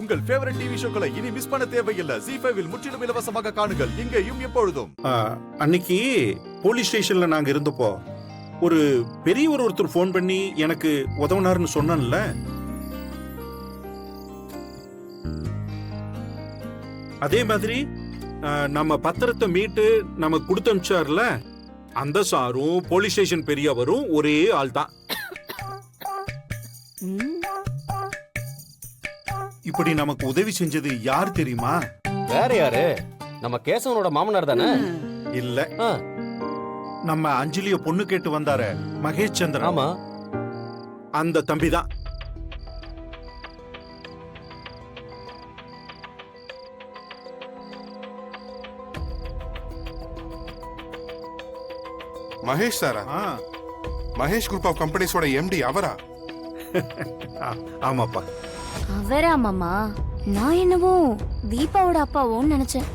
உங்கள் favourite TV ஷோக்களை இனி miss பண்ண தேவையில்லை. ZEE5 இல் முற்றிலும் இலவசமாக காணுங்கள், இங்கேயும் எப்பொழுதும். அன்னைக்கு போலீஸ் ஸ்டேஷன்ல நாங்க இருந்தப்போ ஒரு பெரியவர் ஒருத்தர் போன் பண்ணி எனக்கு உதவுனாருன்னு சொன்னேன்ல, அதே மாதிரி நம்ம பத்திரத்தை மீட்டு நம்ம கொடுத்து அனுப்பிச்சார்ல, அந்த சாரும் போலீஸ் ஸ்டேஷன் பெரியவரும் ஒரே ஆள் தான். இப்படி நமக்கு உதவி செஞ்சது யார் தெரியுமா? வேற யாரு? நம்ம கேசவனோட மாமனார் தானே? இல்ல, நம்ம அஞ்சலிய பொண்ணு கேட்டு வந்தார மகேஷ் சந்திரன். ஆமா, அந்த தம்பி தான். மகேஷ் சாரா? மகேஷ் குரூப் ஆஃப் கம்பெனிஸோட எம்டி அவரா? ஆமாப்பா. அவரா மாமா? நான் என்னவோ தீபாவோட அப்பாவோன்னு நினைச்சேன்.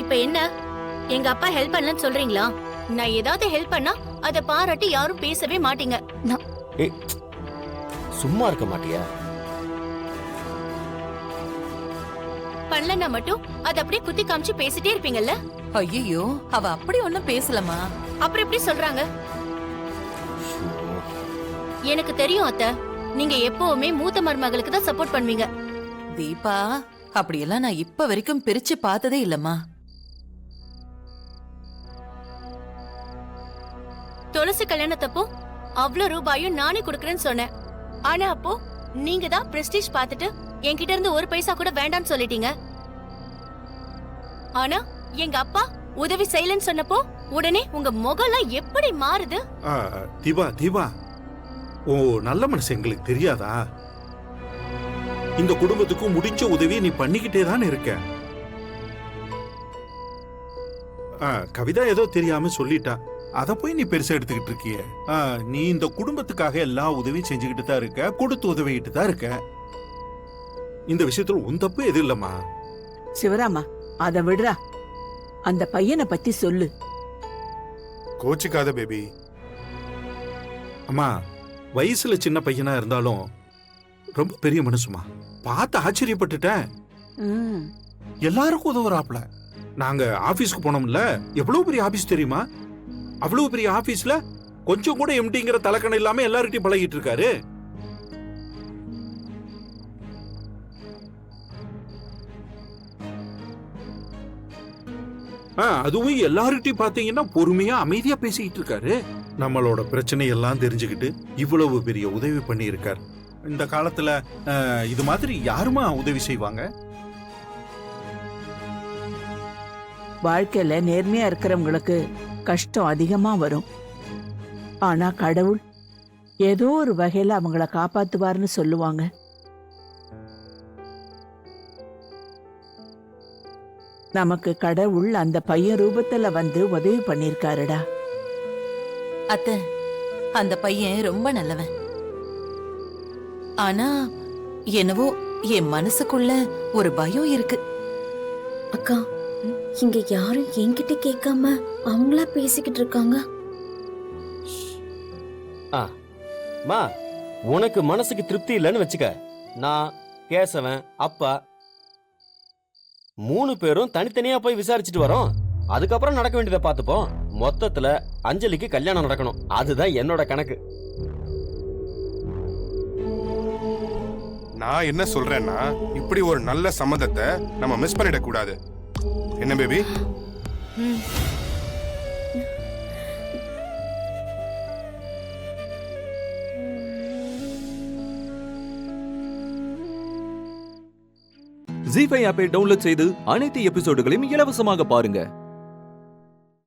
இப்ப என்ன, எங்க அப்பா ஹெல்ப் பண்ணலன்னு சொல்றீங்களா? நான் ஏதாவது ஹெல்ப் பண்ணா அத பாராட்டி யாரும் பேசவே மாட்டீங்க. சும்மா இருக்க மாட்டியா? பண்ணலன்னா மட்டும் அத அப்படியே குத்தி காமிச்சு பேசிட்டே இருப்பீங்கல்ல? ஐயோ, அவ அப்படி ஒண்ணும் பேசலமா. அப்புறம் எப்படி சொல்றாங்க? எனக்கு தெரியும் அத்தை, நீங்க எப்பவுமே மூத்த மருமகளுக்கு தான் சப்போர்ட் பண்ணுவீங்க. தீபா, அப்படியெல்லாம் நான் இப்ப வரைக்கும் பிரிச்சு பார்த்ததே இல்லம்மா. துளசி கல்யாணத்தப்போ அவ்வளவு ரூபாயும் நானே கொடுக்கறேன்னு சொன்னேன். ஆனா அப்போ நீங்க தான் பிரஸ்டீஜ் பார்த்துட்டு என்கிட்ட இருந்து ஒரு பைசா கூட வேண்டாம்னு சொல்லிட்டீங்க. ஆனா எங்க அப்பா உதவி செய்யலன்னு சொன்னப்போ உடனே உங்க முகம்லாம் எப்படி மாறுது? தீபா தீபா, ஓ நல்ல மனசு எங்களுக்கு தெரியாதா? இந்த குடும்பத்துக்கு முடிஞ்ச உதவியை நீ பண்ணிக்கிட்டே தான் இருக்க. கவிதா ஏதோ தெரியாம சொல்லிட்டா, அத போய் நீ பெருசா எடுத்துக்கிட்டு இருக்கிய. நீ இந்த குடும்பத்துக்காக எல்லா உதவியும் செஞ்சுக்கிட்டு தான் இருக்க, கொடுத்து உதவிக்கிட்டு தான் இருக்க. இந்த விஷயத்துல உன் தப்பு எது இல்லம்மா. சிவராமா, அத விடுறா. அந்த பையனை பத்தி சொல்லு. கோச்சிக்காத பேபி. அம்மா, வயசுல சின்ன பையனா இருந்தாலும் ரொம்ப பெரிய மனசுமா. பார்த்து ஆச்சரியப்பட்டுட்டேன். எல்லாருக்கும் உதவுறாப்ல. நாங்க ஆபீஸ்க்கு போனோம்ல, எவ்வளவு பெரிய ஆபீஸ் தெரியுமா? அவ்வளவு பெரிய ஆபீஸ்ல கொஞ்சம் கூட எம்டிங்கிற தலைக்கணம் இல்லாம எல்லார்கிட்டையும் பழகிட்டு இருக்காரு. அதுவும் எல்லார்கிட்டையும் பாத்தீங்கன்னா பொறுமையா அமைதியா பேசிக்கிட்டு இருக்காரு. நம்மளோட பிரச்சனை எல்லாம் தெரிஞ்சுக்கிட்டு இவ்வளவு பெரிய உதவி பண்ணி இருக்காரு. இந்த காலத்துல இது மாதிரி யாருமா உதவி செய்வாங்க? வாழ்க்கையில நேர்மையா இருக்கிறவங்களுக்கு கஷ்டம் அதிகமா வரும். ஆனா கடவுள் ஏதோ ஒரு வகையில அவங்கள காப்பாத்துவார்னு சொல்லுவாங்க. நமக்கு கடவுள் அந்த பையன் ரூபத்துல வந்து உதவி பண்ணிருக்காருடா. அத்தை, அந்த பையன் ரொம்ப நல்லவன். ஆனா என்னவோ என் மனசுக்குள்ள ஒரு பயம் இருக்கு. அக்கா, இங்க யாரும் என்கிட்ட கேட்காம அவங்களா பேசிக்கிட்டு இருக்காங்க. மா, உனக்கு மனசுக்கு திருப்தி இல்லைன்னு வச்சுக்க, நான் கேசவன் அப்பா 3 பேரும் தனித்தனியா போய் விசாரிச்சுட்டு வரோம். அதுக்கப்புறம் நடக்க வேண்டியதை பார்த்துப்போம். மொத்தத்துல அஞ்சலிக்கு கல்யாணம் நடக்கணும், அதுதான் என்னோட கணக்கு. நான் என்ன சொல்றேன்னா, இப்படி ஒரு நல்ல சம்மதத்தை நம்ம மிஸ் பண்ணிட கூடாது. என்ன பேபி? ZEE5 ஆப்பை டவுன்லோட் செய்து அனைத்து எபிசோடுகளையும் இலவசமாக பாருங்க.